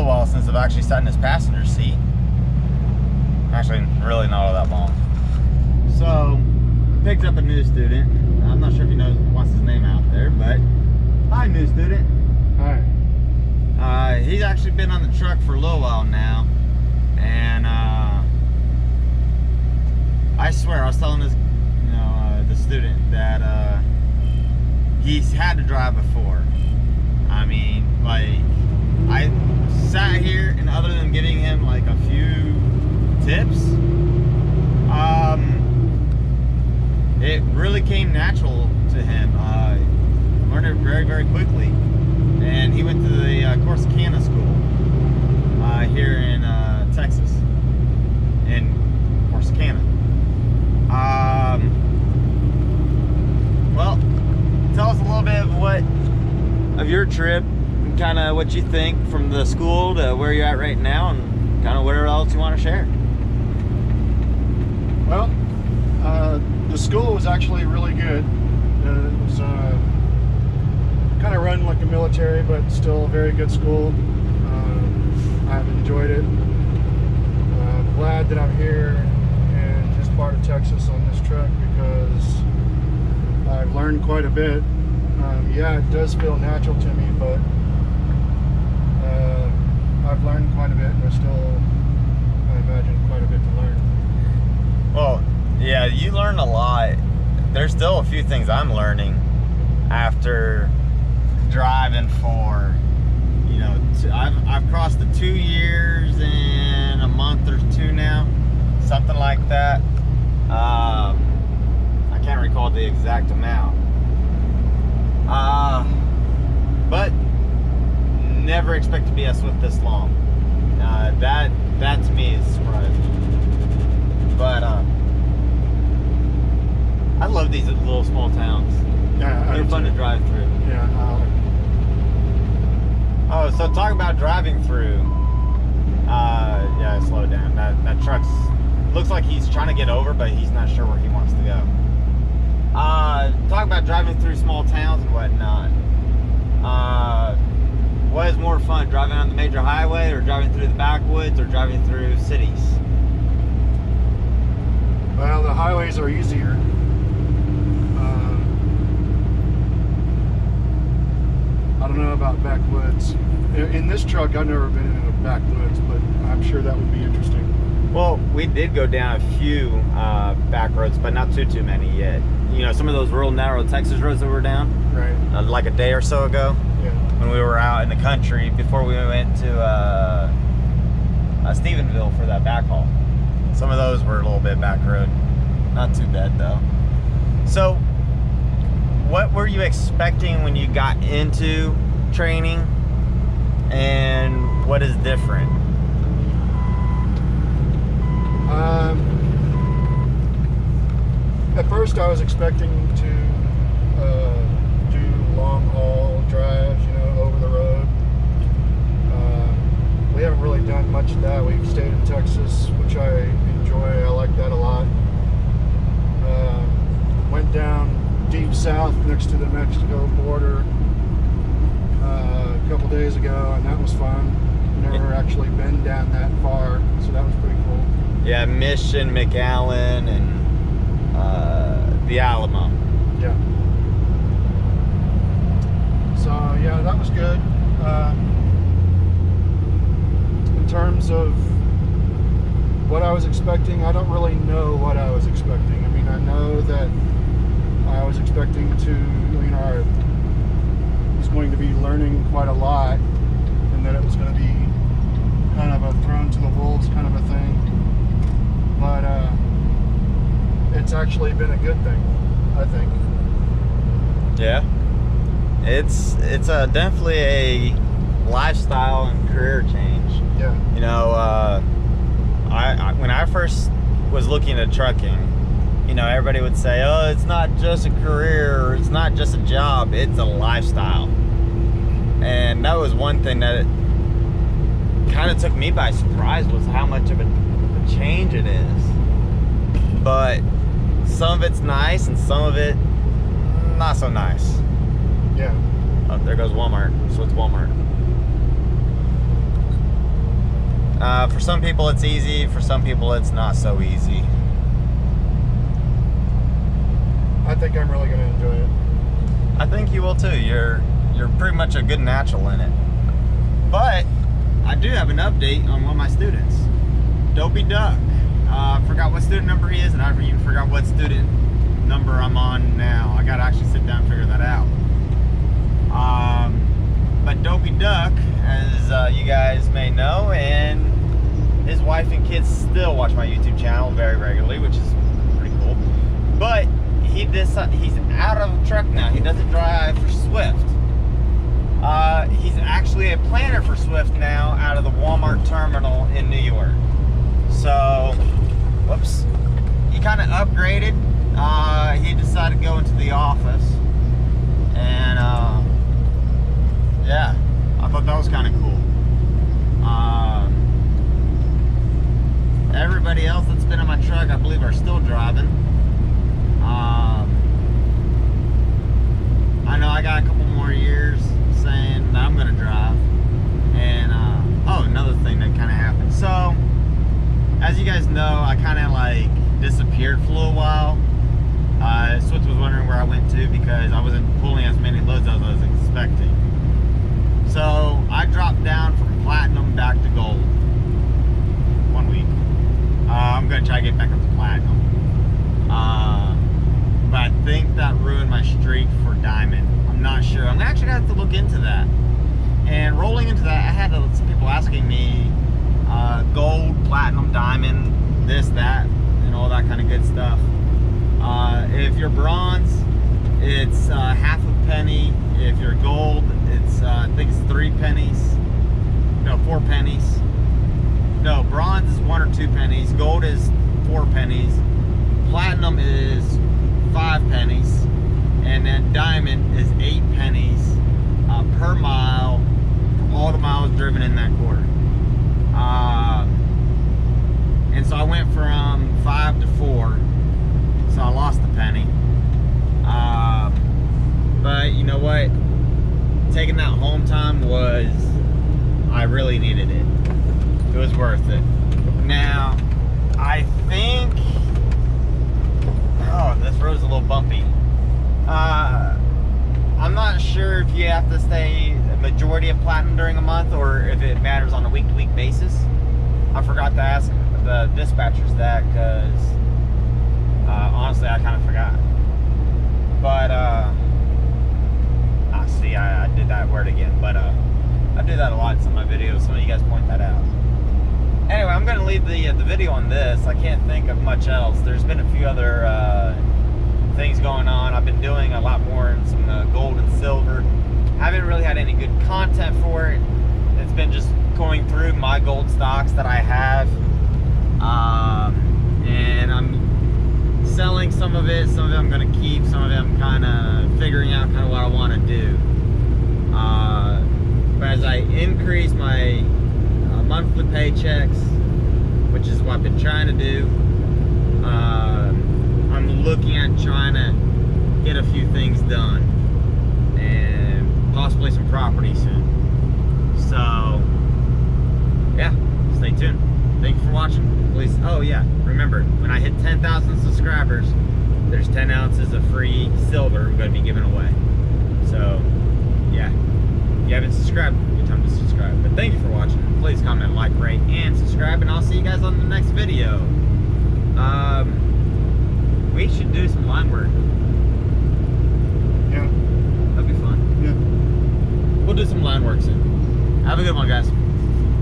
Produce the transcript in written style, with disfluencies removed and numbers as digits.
little while since I've actually sat in his passenger seat. Actually, really not all that long. So, picked up a new student. I'm not sure if he wants his name out there, but hi, new student. Hi. He's actually been on the truck for a little while now, and I swear I was telling this, the student that he's had to drive before. I mean, like, I sat here, and other than giving him like a few tips, it really came natural to him. Learned it very, very quickly, and he went to the Corsicana school here in Texas, in Corsicana. Well, tell us a little bit of your trip, and kind of what you think from the school to where you're at right now, and kind of whatever else you want to share. Well, the school was actually really good. It was kind of run like a military, but still a very good school. I've enjoyed it. I'm glad that I'm here in this part of Texas on this truck because I've learned quite a bit. Yeah, it does feel natural to me, but I've learned quite a bit, and there's still, I imagine, quite a bit to learn. Well, yeah, you learn a lot. There's still a few things I'm learning after driving for, I've crossed the 2 years in a month or two now, something like that. I can't recall the exact amount. But never expect to be a Swift this long. That to me is surprising. But I love these little small towns. Yeah, they're fun to drive through. Yeah. Oh, so talk about driving through. Yeah, slow down. That truck's looks like he's trying to get over, but he's not sure where he wants to go. Talk about driving through small towns and whatnot. What is more fun, driving on the major highway, or driving through the backwoods, or driving through cities? Well, the highways are easier. I don't know about backwoods. In this truck, I've never been in a backwoods, but I'm sure that would be interesting. Well, we did go down a few back roads, but not too many yet. Some of those rural, narrow Texas roads that we're down, right? Like a day or so ago, yeah. When we were out in the country before we went to Stephenville for that backhaul. Some of those were a little bit back road, not too bad though. So, what were you expecting when you got into training, and what is different? At first I was expecting to do long haul drives, over the road. We haven't really done much of that. We've stayed in Texas, which I enjoy. I like that a lot. Went down deep south next to the Mexico border a couple days ago, and that was fun. Never actually been down that far, so that was pretty cool. Yeah, Mission, McAllen, and the Alamo. Yeah. So yeah, that was good. In terms of what I was expecting, I don't really know what I was expecting. I mean, I know that I was expecting to, I was going to be learning quite a lot, and that it was going to be kind of a thrown to the wolves kind of a thing. But it's actually been a good thing, I think. Yeah, it's definitely a lifestyle and career change. Yeah. When I first was looking at trucking, everybody would say, oh, it's not just a career, or it's not just a job, it's a lifestyle. And that was one thing that kind of took me by surprise, was how much of a change it is. But some of it's nice, and some of it not so nice. Yeah. Oh, there goes Walmart. So it's Walmart. For some people it's easy, for some people it's not so easy. I think I'm really going to enjoy it. I think you will too. You're pretty much a good natural in it. But I do have an update on one of my students, Dopey Duck. I forgot what student number he is, and I even forgot what student number I'm on now. I gotta actually sit down and figure that out. But Dopey Duck, as you guys may know, and his wife and kids still watch my YouTube channel very regularly, which is pretty cool. But he's out of the truck now. He doesn't drive for Swift. He's actually a planner for Swift now out of the Walmart terminal in New York. So, whoops. He kind of upgraded. He decided to go into the office. And, yeah, I thought that was kind of cool. Everybody else that's been in my truck, I believe, are still driving. I know I got a couple more years saying that I'm going to drive. And, oh, another thing that kind of happened. So, as you guys know, I kind of like disappeared for a little while. Swift was wondering where I went to because I wasn't pulling as many loads as I was expecting. So, I dropped down from platinum back to gold 1 week. I'm going to try to get back up to platinum. But I think that ruined my streak for diamond. I'm not sure. I'm actually going to have to look into that. And rolling into that, I had some people asking me gold, platinum, diamond, this, that, and all that kind of good stuff. If you're bronze, it's half a penny. If you're gold, it's I think it's 3 pennies. No, 4 pennies. No, bronze is 1 or 2 pennies. Gold is 4 pennies. Platinum is 5 pennies. And then diamond is 8 pennies per mile for all the miles driven in that quarter. And so I went from 5 to 4. So I lost a penny. But you know what? Taking that home time I really needed it. It was worth it. Now, I think, oh, this road's a little bumpy. I'm not sure if you have to stay a majority of platinum during a month or if it matters on a week-to-week basis. I forgot to ask the dispatchers that because honestly I kind of forgot. But see, I did that word again, but I do that a lot in some of my videos. Some of you guys point that out. Anyway, I'm going to leave the video on this. I can't think of much else. There's been a few other things going on. I've been doing a lot more in some gold and silver. Haven't really had any good content for it. It's been just going through my gold stocks that I have. And I'm selling some of it I'm going to keep, some of it I'm kind of figuring out kind of what I want to do. But as I increase my monthly paychecks, which is what I've been trying to do, I'm looking at trying to get a few things done and possibly some property soon. So yeah, stay tuned. Thank you for watching. Please, oh yeah, remember, when I hit 10,000 subscribers, there's 10 ounces of free silver I'm going to be giving away. So yeah, if you haven't subscribed, good time to subscribe. But thank you for watching. Please comment, like, rate, and subscribe, and I'll see you guys on the next video. We should do some line work. Yeah. That'd be fun. Yeah. We'll do some line work soon. Have a good one, guys.